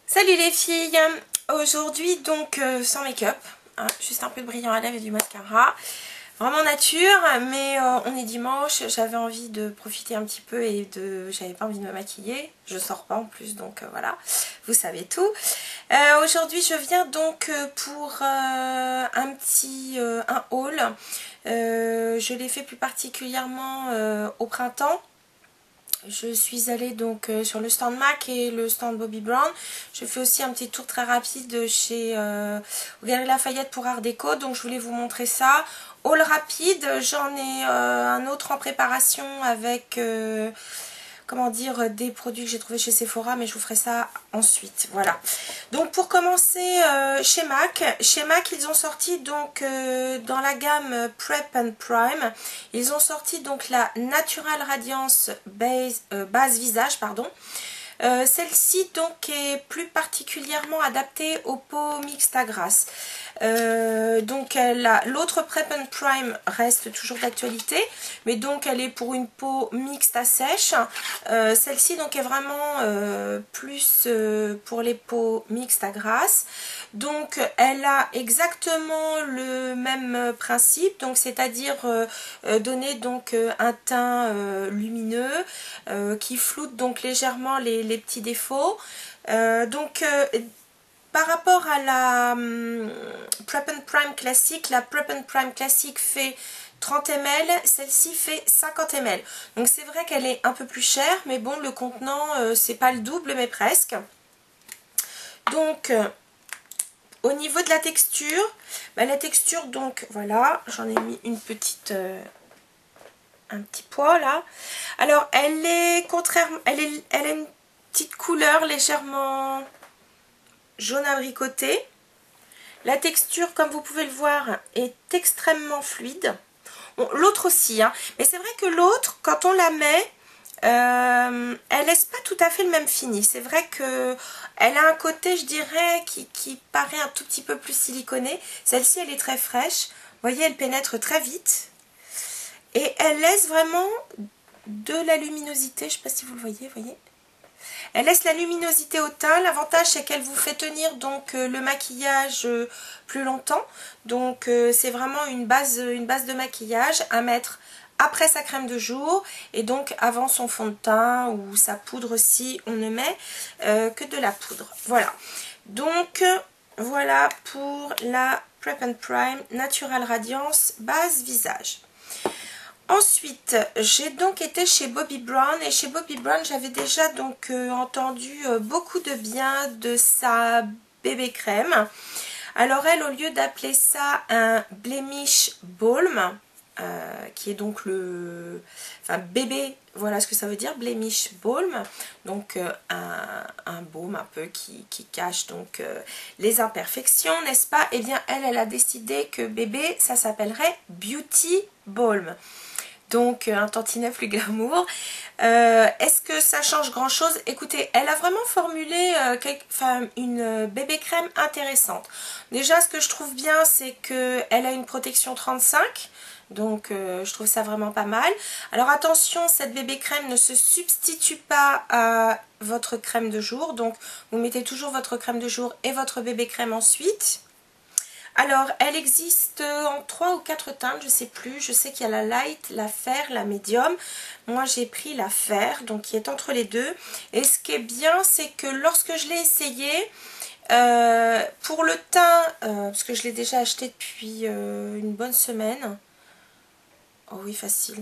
Salut les filles, aujourd'hui donc sans make-up, hein, juste un peu de brillant à lèvres et du mascara, vraiment nature, mais on est dimanche, j'avais envie de profiter un petit peu et j'avais pas envie de me maquiller, je sors pas en plus donc voilà, vous savez tout. Aujourd'hui je viens donc pour un haul, je l'ai fait plus particulièrement au printemps. Je suis allée donc sur le stand MAC et le stand Bobbi Brown. Je fais aussi un petit tour très rapide chez Galeries Lafayette pour Art Déco. Donc je voulais vous montrer ça. Haul rapide, j'en ai un autre en préparation avec comment dire, des produits que j'ai trouvés chez Sephora, mais je vous ferai ça ensuite. Voilà. Donc pour commencer, chez MAC ils ont sorti donc dans la gamme Prep and Prime, ils ont sorti donc la Natural Radiance base visage, pardon. Celle-ci donc est plus particulièrement adaptée aux peaux mixtes à grasse. Donc l'autre Prep and Prime reste toujours d'actualité, mais donc elle est pour une peau mixte à sèche. Celle-ci donc est vraiment plus pour les peaux mixtes à grasse. Donc elle a exactement le même principe, donc c'est-à-dire donner donc un teint lumineux qui floute donc légèrement les petits défauts. Par rapport à la Prep and Prime classique, la Prep and Prime classique fait 30 ml, celle-ci fait 50 ml. Donc c'est vrai qu'elle est un peu plus chère, mais bon, le contenant, c'est pas le double, mais presque. Donc, au niveau de la texture, donc voilà, j'en ai mis une petite... un petit poids là. Alors elle est contrairement, elle a une petite couleur légèrement jaune abricoté. La texture, comme vous pouvez le voir, est extrêmement fluide. Bon, l'autre aussi, hein. Mais c'est vrai que l'autre, quand on la met, elle laisse pas tout à fait le même fini. C'est vrai que elle a un côté, je dirais, qui paraît un tout petit peu plus siliconé. Celle-ci, elle est très fraîche. Vous voyez, elle pénètre très vite. Et elle laisse vraiment de la luminosité. Je ne sais pas si vous le voyez, Elle laisse la luminosité au teint. L'avantage, c'est qu'elle vous fait tenir donc le maquillage plus longtemps. Donc c'est vraiment une base de maquillage à mettre après sa crème de jour et donc avant son fond de teint ou sa poudre si on ne met que de la poudre. Voilà. Donc voilà pour la Prep and Prime Natural Radiance base visage. Ensuite, j'ai donc été chez Bobbi Brown et chez Bobbi Brown, j'avais déjà donc entendu beaucoup de bien de sa bébé crème. Alors elle, au lieu d'appeler ça un Blemish Balm, qui est donc le... Enfin, bébé, voilà ce que ça veut dire, Blemish Balm. Donc un baume un peu qui cache donc les imperfections, n'est-ce pas? Eh bien, elle a décidé que bébé, ça s'appellerait Beauty Balm. Donc un tantinet plus glamour. Est-ce que ça change grand chose? Écoutez, elle a vraiment formulé une bébé crème intéressante. Déjà, ce que je trouve bien, c'est qu'elle a une protection 35. Donc je trouve ça vraiment pas mal. Alors attention, cette bébé crème ne se substitue pas à votre crème de jour. Donc vous mettez toujours votre crème de jour et votre bébé crème ensuite. Alors, elle existe en 3 ou 4 teintes, je sais plus. Je sais qu'il y a la light, la fair, la médium. Moi, j'ai pris la fair, donc qui est entre les deux. Et ce qui est bien, c'est que lorsque je l'ai essayé, pour le teint, parce que je l'ai déjà acheté depuis une bonne semaine. Oh oui, facile.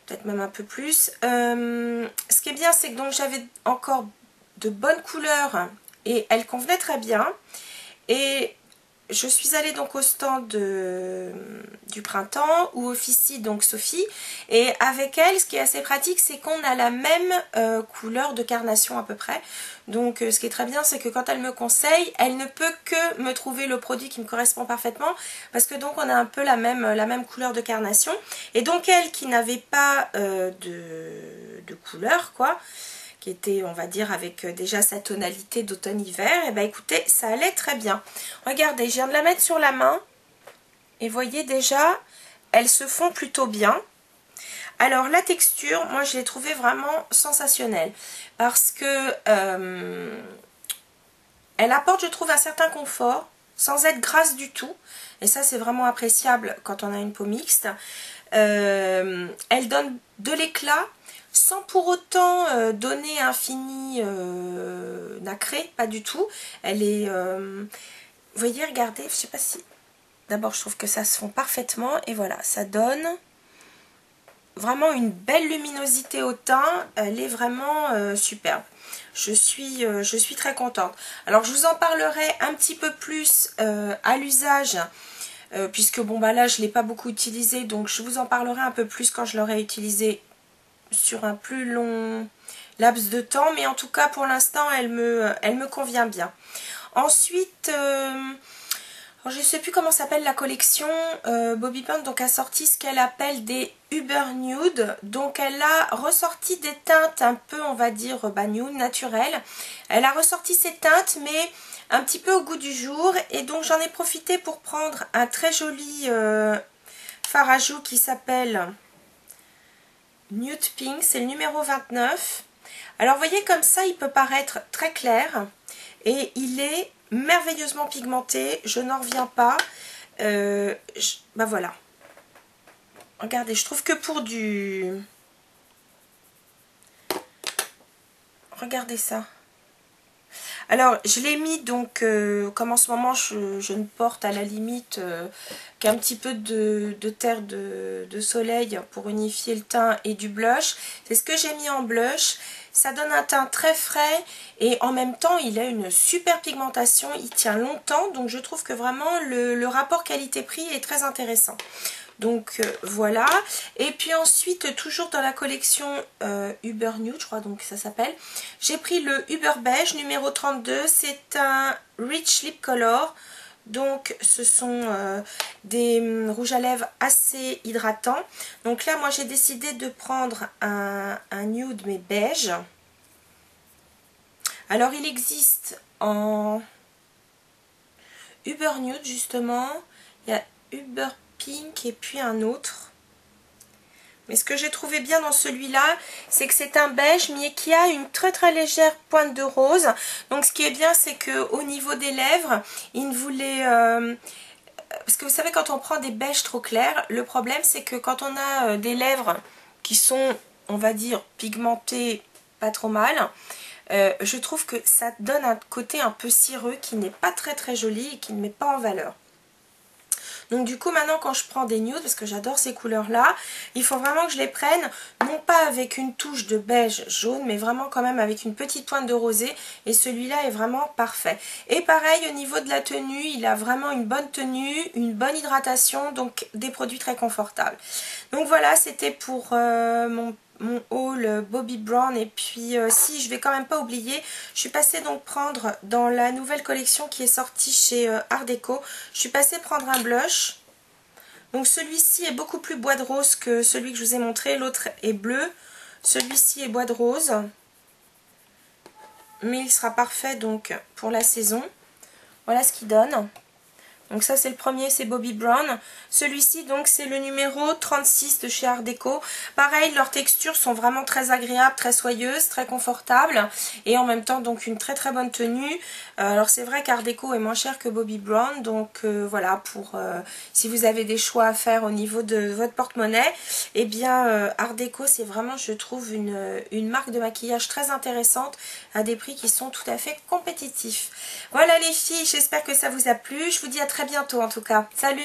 Peut-être même un peu plus. Ce qui est bien, c'est que donc j'avais encore de bonnes couleurs et elle convenait très bien. Et je suis allée donc au stand du printemps où officie donc Sophie, et avec elle ce qui est assez pratique, c'est qu'on a la même couleur de carnation à peu près. Donc ce qui est très bien, c'est que quand elle me conseille, elle ne peut que me trouver le produit qui me correspond parfaitement, parce que donc on a un peu la même couleur de carnation. Et donc elle qui n'avait pas de couleur quoi, qui était, on va dire, avec déjà sa tonalité d'automne-hiver, et ben écoutez, ça allait très bien. Regardez, je viens de la mettre sur la main, et voyez déjà, elles se font plutôt bien. Alors la texture, moi je l'ai trouvée vraiment sensationnelle, parce que Elle apporte, je trouve, un certain confort, sans être grasse du tout. Et ça, c'est vraiment appréciable quand on a une peau mixte. Elle donne de l'éclat, sans pour autant donner un fini nacré, pas du tout. Elle est... vous voyez, regardez, je sais pas si... D'abord, je trouve que ça se fond parfaitement. Et voilà, ça donne vraiment une belle luminosité au teint. Elle est vraiment superbe. Je suis très contente. Alors, je vous en parlerai un petit peu plus à l'usage, puisque bon, bah là, je ne l'ai pas beaucoup utilisé. Donc, je vous en parlerai un peu plus quand je l'aurai utilisé sur un plus long laps de temps. Mais en tout cas, pour l'instant, elle me convient bien. Ensuite... je ne sais plus comment s'appelle la collection. Bobbi Brown donc a sorti ce qu'elle appelle des Uber Nude. Donc elle a ressorti des teintes un peu, on va dire, nude, naturelles. Elle a ressorti ces teintes, mais un petit peu au goût du jour. Et donc j'en ai profité pour prendre un très joli fard à joues qui s'appelle Nude Pink. C'est le numéro 29. Alors vous voyez, comme ça, il peut paraître très clair. Et il est merveilleusement pigmenté, je n'en reviens pas. Bah voilà. Regardez, je trouve que pour du... Regardez ça. Alors, je l'ai mis donc, comme en ce moment, je ne porte à la limite qu'un petit peu de terre de soleil pour unifier le teint et du blush. C'est ce que j'ai mis en blush. Ça donne un teint très frais et en même temps, il a une super pigmentation. Il tient longtemps, donc je trouve que vraiment le rapport qualité-prix est très intéressant. Donc voilà. Et puis ensuite, toujours dans la collection Uber Nude, je crois donc ça s'appelle, j'ai pris le Uber Beige numéro 32. C'est un Rich Lip Color. Donc ce sont des rouges à lèvres assez hydratants. Donc là, moi j'ai décidé de prendre un nude mais beige. Alors il existe en Uber Nude justement. Il y a Uber Pink et puis un autre. Mais ce que j'ai trouvé bien dans celui-là, c'est que c'est un beige mais qui a une très très légère pointe de rose. Donc ce qui est bien, c'est qu'au niveau des lèvres, il ne voulait... parce que vous savez, quand on prend des beiges trop clairs, le problème c'est que quand on a des lèvres qui sont, on va dire, pigmentées pas trop mal, je trouve que ça donne un côté un peu cireux qui n'est pas très très joli et qui ne met pas en valeur. Donc du coup, maintenant quand je prends des nudes, parce que j'adore ces couleurs-là, il faut vraiment que je les prenne, non pas avec une touche de beige jaune, mais vraiment quand même avec une petite pointe de rosé. Et celui-là est vraiment parfait. Et pareil, au niveau de la tenue, il a vraiment une bonne tenue, une bonne hydratation, donc des produits très confortables. Donc voilà, c'était pour mon haul Bobbi Brown. Et puis si je vais quand même pas oublier, je suis passée donc prendre dans la nouvelle collection qui est sortie chez Art Deco, je suis passée prendre un blush. Donc celui-ci est beaucoup plus bois de rose que celui que je vous ai montré, l'autre est bleu, celui-ci est bois de rose, mais il sera parfait donc pour la saison. Voilà ce qu'il donne. Donc ça c'est le premier, c'est Bobbi Brown. Celui-ci donc c'est le numéro 36 de chez Art Deco. Pareil, leurs textures sont vraiment très agréables, très soyeuses, très confortables. Et en même temps donc une très très bonne tenue. Alors c'est vrai qu'Art Deco est moins cher que Bobbi Brown. Donc voilà, pour si vous avez des choix à faire au niveau de votre porte-monnaie, eh bien Art Deco c'est vraiment, je trouve, une marque de maquillage très intéressante à des prix qui sont tout à fait compétitifs. Voilà les filles, j'espère que ça vous a plu. Je vous dis à très bientôt en tout cas. Salut!